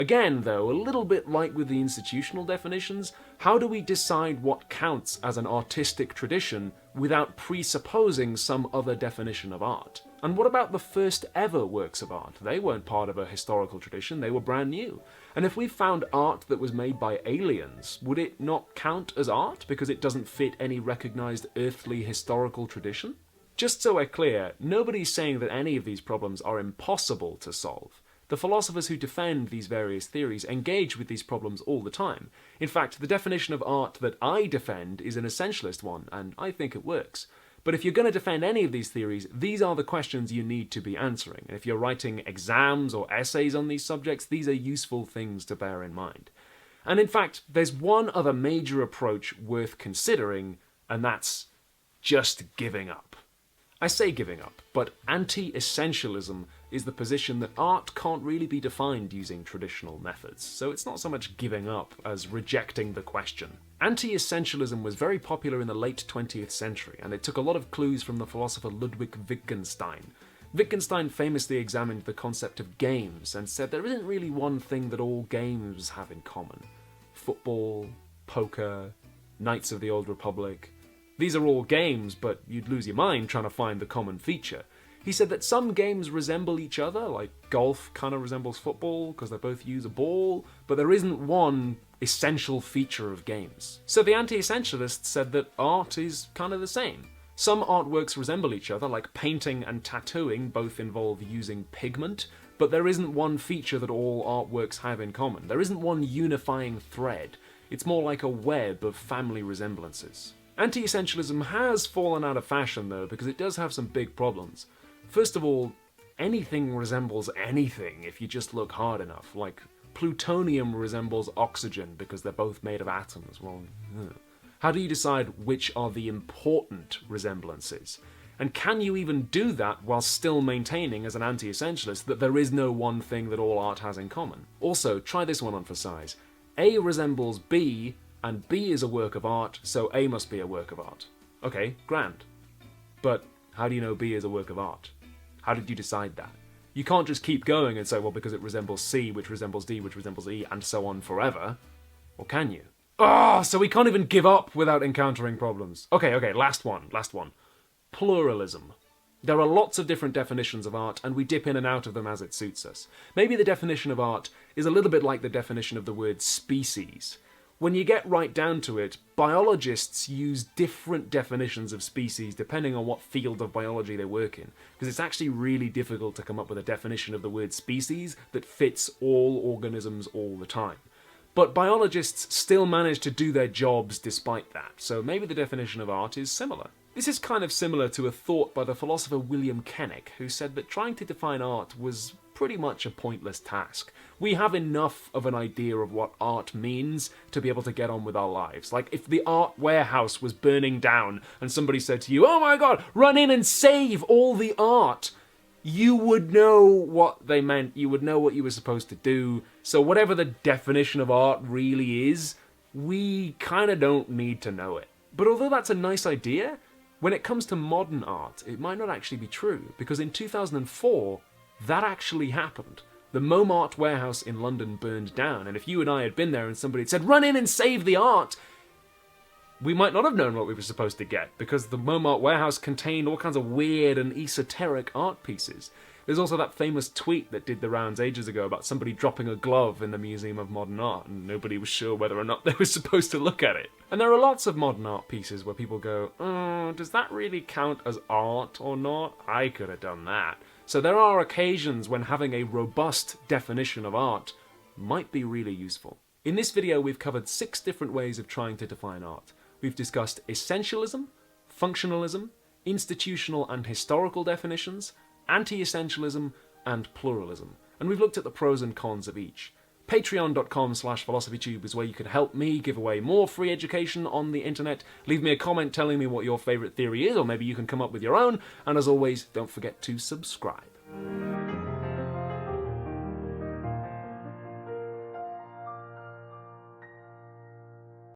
Again, though, a little bit like with the institutional definitions, how do we decide what counts as an artistic tradition without presupposing some other definition of art? And what about the first ever works of art? They weren't part of a historical tradition, they were brand new. And if we found art that was made by aliens, would it not count as art because it doesn't fit any recognized earthly historical tradition? Just so we're clear, nobody's saying that any of these problems are impossible to solve. The philosophers who defend these various theories engage with these problems all the time. In fact, the definition of art that I defend is an essentialist one, and I think it works. But if you're going to defend any of these theories, these are the questions you need to be answering. And if you're writing exams or essays on these subjects, these are useful things to bear in mind. And in fact, there's one other major approach worth considering, and that's just giving up. I say giving up, but anti-essentialism is the position that art can't really be defined using traditional methods, so it's not so much giving up as rejecting the question. Anti-essentialism was very popular in the late 20th century, and it took a lot of clues from the philosopher Ludwig Wittgenstein. Wittgenstein famously examined the concept of games and said there isn't really one thing that all games have in common. Football, poker, Knights of the Old Republic. These are all games, but you'd lose your mind trying to find the common feature. He said that some games resemble each other, like golf kind of resembles football because they both use a ball, but there isn't one essential feature of games. So the anti-essentialists said that art is kind of the same. Some artworks resemble each other, like painting and tattooing both involve using pigment, but there isn't one feature that all artworks have in common. There isn't one unifying thread. It's more like a web of family resemblances. Anti-essentialism has fallen out of fashion, though, because it does have some big problems. First of all, anything resembles anything if you just look hard enough. Like, plutonium resembles oxygen because they're both made of atoms. Well, how do you decide which are the important resemblances? And can you even do that while still maintaining, as an anti-essentialist, that there is no one thing that all art has in common? Also, try this one on for size. A resembles B, and B is a work of art, so A must be a work of art. Okay, grand. But how do you know B is a work of art? How did you decide that? You can't just keep going and say, well, because it resembles C, which resembles D, which resembles E, and so on forever. Or can you? So we can't even give up without encountering problems. Okay, last one. Pluralism. There are lots of different definitions of art, and we dip in and out of them as it suits us. Maybe the definition of art is a little bit like the definition of the word species. When you get right down to it, biologists use different definitions of species depending on what field of biology they work in, because it's actually really difficult to come up with a definition of the word species that fits all organisms all the time. But biologists still manage to do their jobs despite that, so maybe the definition of art is similar. This is kind of similar to a thought by the philosopher William Kennick, who said that trying to define art was pretty much a pointless task. We have enough of an idea of what art means to be able to get on with our lives. Like, if the art warehouse was burning down and somebody said to you, oh my god, run in and save all the art, you would know what they meant, you would know what you were supposed to do. So whatever the definition of art really is, we kind of don't need to know it. But although that's a nice idea, when it comes to modern art, it might not actually be true, because in 2004, that actually happened. The Montmartre warehouse in London burned down, and if you and I had been there and somebody had said, run in and save the art, we might not have known what we were supposed to get, because the Montmartre warehouse contained all kinds of weird and esoteric art pieces. There's also that famous tweet that did the rounds ages ago about somebody dropping a glove in the Museum of Modern Art, and nobody was sure whether or not they were supposed to look at it. And there are lots of modern art pieces where people go, does that really count as art or not? I could have done that. So there are occasions when having a robust definition of art might be really useful. In this video, we've covered 6 different ways of trying to define art. We've discussed essentialism, functionalism, institutional and historical definitions, anti-essentialism, and pluralism. And we've looked at the pros and cons of each. Patreon.com/philosophytube is where you can help me give away more free education on the internet. Leave me a comment telling me what your favourite theory is, or maybe you can come up with your own. And as always, don't forget to subscribe.